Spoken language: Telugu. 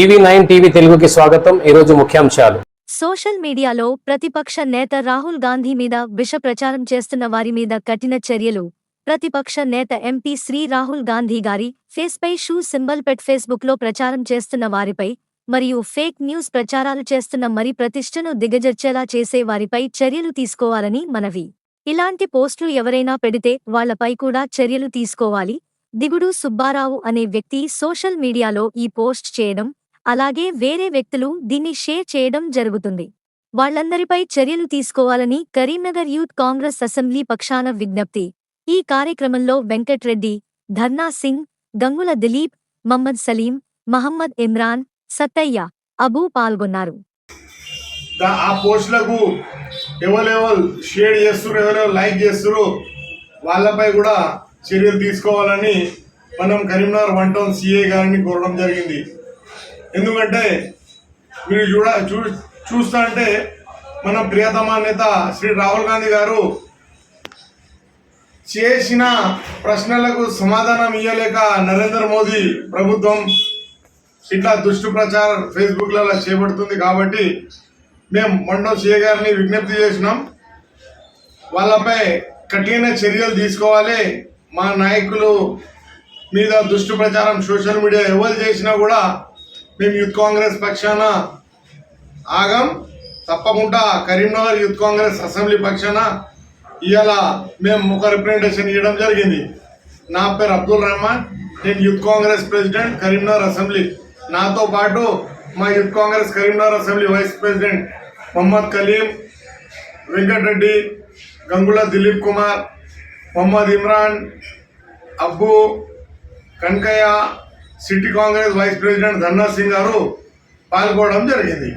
EV9 టీవీ తెలుగుకి స్వాగతం. ఈ రోజు ముఖ్యాంశాలు. సోషల్ మీడియాలో ప్రతిపక్ష నేత రాహుల్ గాంధీ మీద విష ప్రచారం చేస్తున్న వారి మీద కఠిన చర్యలు. ప్రతిపక్ష నేత ఎంపీ శ్రీ రాహుల్ గాంధీ గారి ఫేస్పై షూ సింబల్ పెట్ ఫేస్బుక్లో ప్రచారం చేస్తున్న వారిపై మరియు ఫేక్ న్యూస్ ప్రచారాలు చేస్తున్న మరి ప్రతిష్టను దిగజర్చేలా చేసే వారిపై చర్యలు తీసుకోవాలని మనవి. ఇలాంటి పోస్టులు ఎవరైనా పెడితే వాళ్లపై కూడా చర్యలు తీసుకోవాలి. దిగుడు సుబ్బారావు అనే వ్యక్తి సోషల్ మీడియాలో ఈ పోస్ట్ చేయడం, అలాగే వేరే వ్యక్తులు దీన్ని షేర్ చేయడం జరుగుతుంది. వాళ్లందరిపై చర్యలు తీసుకోవాలని కరీంనగర్ యూత్ కాంగ్రెస్ అసెంబ్లీ పక్షాన విజ్ఞప్తి. ఈ కార్యక్రమంలో వెంకట్రెడ్డి, ధర్నా సింగ్, గంగుల దిలీప్, మహమ్మద్ సలీం, మహమ్మద్ ఇమ్రాన్, సత్తయ్య, అబూ పాల్గొన్నారు. ఆ పోస్టులకు ఎవరెవరు షేర్ చేస్తున్నారు, ఎవరెవరు లైక్ చేస్తున్నారు వాళ్ళపై కూడా చర్యలు తీసుకోవాలని మనం కరీంనగర్ 1 టౌన్ సిఐ గారిని కోరడం జరిగింది. ఎందుకంటే మీరు చూస్తా అంటే మన ప్రియతమ నేత శ్రీ రాహుల్ గాంధీ గారు చేసిన ప్రశ్నలకు సమాధానం ఇవ్వలేక నరేంద్ర మోదీ ప్రభుత్వం ఇట్లా దుష్టు ప్రచారం ఫేస్బుక్లలో చేపడుతుంది. కాబట్టి మేము 1 టౌన్ సిఐ గారిని విజ్ఞప్తి చేసినాం, వాళ్ళపై కఠిన చర్యలు తీసుకోవాలి. మా నాయకులు మీద దుష్టు ప్రచారం సోషల్ మీడియా ఎవరు చేసినా కూడా మేము యూత్ కాంగ్రెస్ పక్షాన ఆగం. తప్పకుండా కరీంనగర్ యూత్ కాంగ్రెస్ అసెంబ్లీ పక్షాన ఇవాళ మేము ఒక రిప్రజెంటేషన్ ఇవ్వడం జరిగింది. నా పేరు అబ్దుల్ రహమాన్, నేను youth Congress president Karimnagar assembly. నాతో పాటు మా youth Congress Karimnagar assembly vice president Mohammed Kaleem, Venkatareddy, Gangula Dileep Kumar, Mohammed Imran, Abbu, Kanakayya, city Congress vice president Dharna Singh garu పాల్గొనడం జరిగింది.